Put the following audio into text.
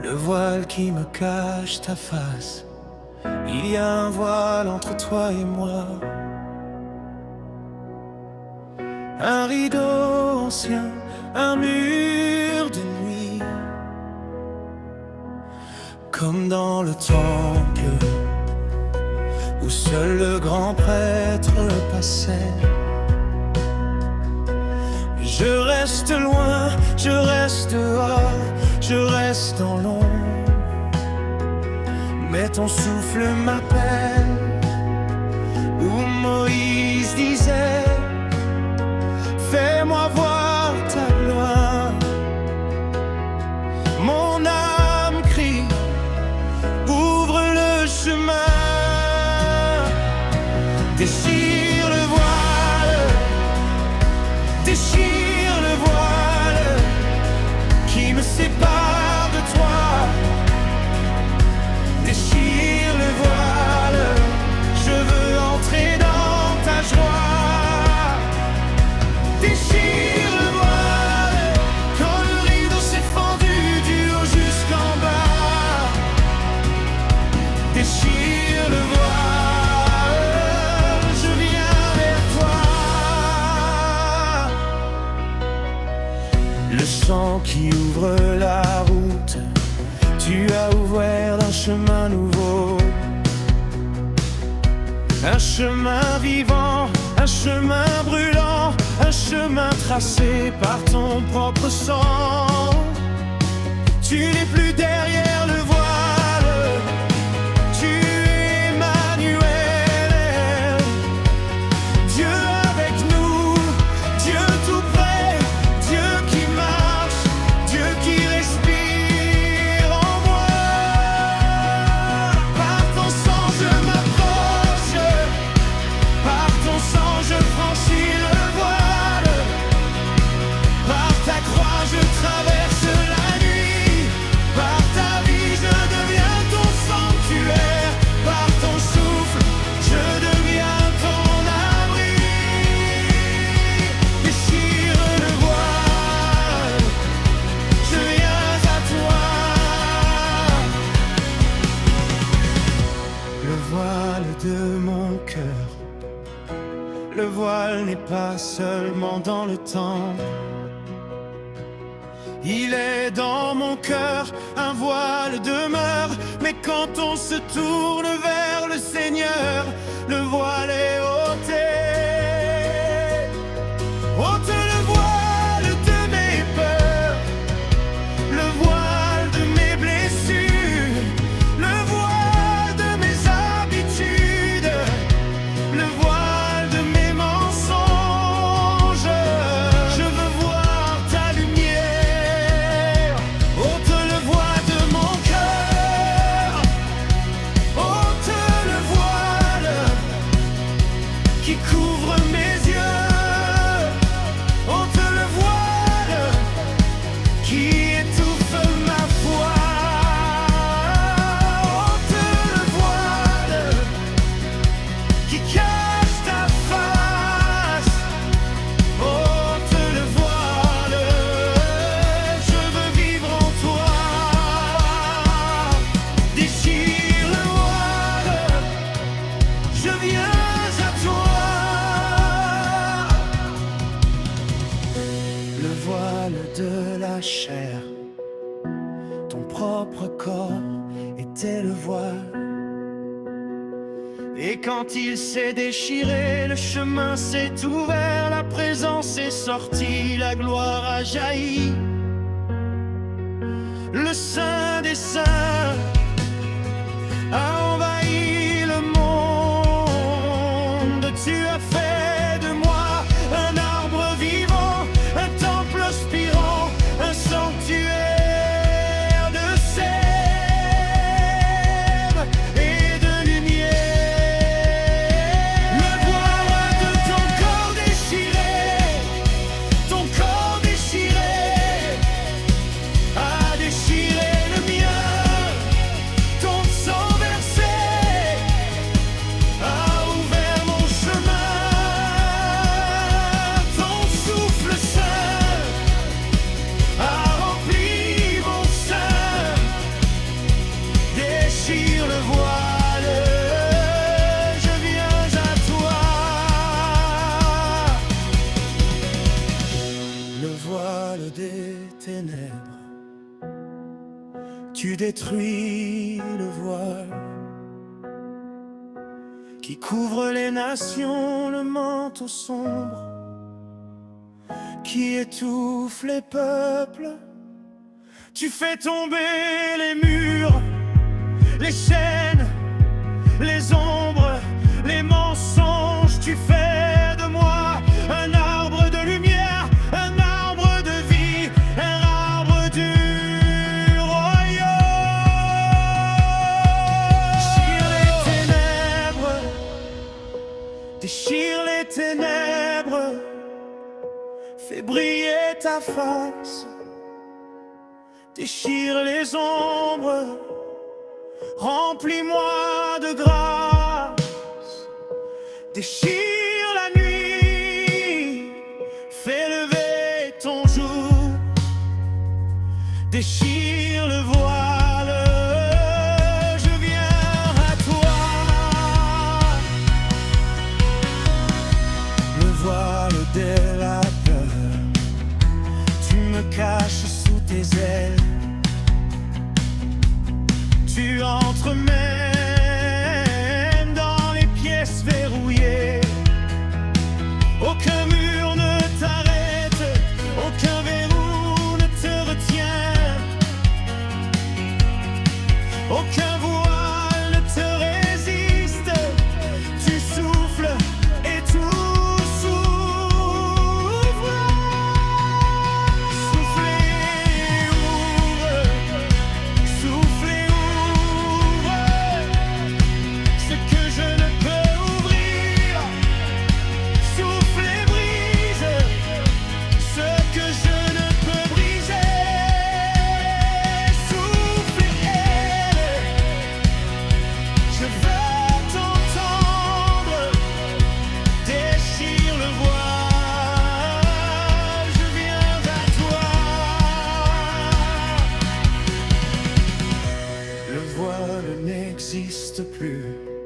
le voile qui me cache ta face. Il y a un voile entre toi et moi, un rideau ancien, un mur de nuit, comme dans le temple où seul le grand prêtre passait. Je reste loin, je reste dehors, je reste dans l'ombre, mais ton souffle m'appelle, où Moïse disait: fais-moi voir ta gloire. Mon âme crie: ouvre le chemin. Déchire le voile, déchire le voile qui me sépare de toi. Déchire le voile, je veux entrer dans ta joie. Déchire le voile, quand le rideau s'est fendu du haut jusqu'en bas. Déchire le voile, je viens vers toi. Le chant qui ouvre la route, tu as ouvert un chemin nouveau, un chemin vivant, un chemin brûlant, un chemin tracé par ton propre sang. Tu n'es plus derrière le voile, tu es Emmanuel. Dieu avec nous, Dieu tout près, Dieu qui marche, Dieu qui respire en moi. Par ton sang je m'approche, par ton sang je franchis le voile. Par ta croix je traverse la nuit, par ta vie je deviens ton sanctuaire, par ton souffle je deviens ton abri. Déchire le voile, je viens à toi. Le voile de mon cœur, le voile n'est pas seulement dans le temps, il est dans mon cœur, un voile demeure. Mais quand on se tourne vers le Seigneur, le voile est ôté. Ôte le voile de mes peurs, le voile de mes blessures, le voile de mes habitudes, le voile de mes mensonges. Je veux voir ta lumière. Ôte le voile de mon cœur, ôte le voile qui couvre mes yeux, ôte le voile qui étouffe ma foi, ôte le voile qui cache ta face, ôte le voile, je veux vivre en toi. Déchire le voile, je viens à toi. Le voile de la chair, ton propre corps était le voile. Et quand il s'est déchiré, le chemin s'est ouvert, la présence est sortie, la gloire a jailli. Le Saint des Saints a envahi le monde. Tu as fait de moi un arbre vivant, un temple aspirant, un sanctuaire de sève et de lumière. Le voile de ton corps déchiré, ton corps déchiré, a déchiré le mien. Ton sang versé voile des ténèbres, tu détruis le voile qui couvre les nations, le manteau sombre qui étouffe les peuples. Tu fais tomber les murs, les chaînes, les ombres, les mensonges. Tu fais de moi un arbre de lumière, un arbre de vie, un arbre du royaume. Déchire les ténèbres, fais briller ta face. Déchire les ombres, remplis-moi de grâce. Déchire la nuit, fais lever ton jour. Déchire le voile, je viens à toi. Le voile de la peur, tu me caches sous tes ailes. Tu entremènes dans les pièces verrouillées. Aucun mur ne t'arrête, aucun verrou ne te retient. Aucun voile ne te résiste. Tu souffles et tout s'ouvre. Souffle et ouvre, souffle et ouvre ce que je ne peux ouvrir. Souffle et brise ce que je ne peux briser. Souffle et aide, je veux t'entendre. Déchire le voile, je viens vers toi. Le voile n'existe plus.